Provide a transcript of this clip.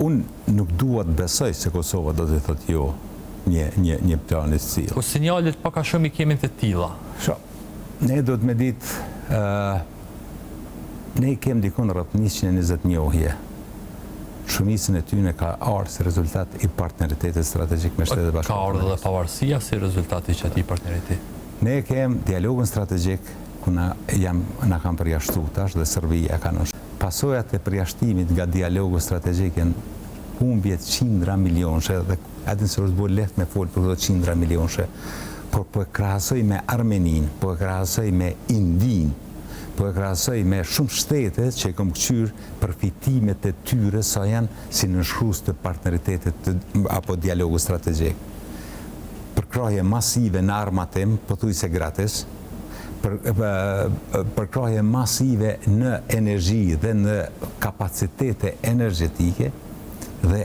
unë nuk dua të besoj se Kosova do të thotë jo një plan i cilë. Po sinjalet pak a shumë I kemi të tilla. Ne do të me ditë, ne kemi dikun rreth 120 njohje. Shumicën e tyre ka ardhur si rezultat I partneritetit strategjik me Shtetet Bashkuara. Ka ardhur dhe pavarësia si rezultati I atij partneriteti. Ne kemi dialogun strategjik ku na kanë përjashtuar tash dhe Serbia ka nënshkruar. Pasojat e përjashtimit nga dialogu strategjik janë humbjet qindra milionëshe dhe atë se është bërë lehtë me folë për këto qindra milionëshe, por po e krahasoj me Armenin, po e krahasoj me Indin, po e krahasoj me shumë shtete që kam kthyer përfitimet e tyre sa janë si nënshkrues të partneritetit apo dialogu strategjik. Përkrahje masive në armatim, pothuajse gratis, përkrahje masive në energji dhe në kapacitete energjetike dhe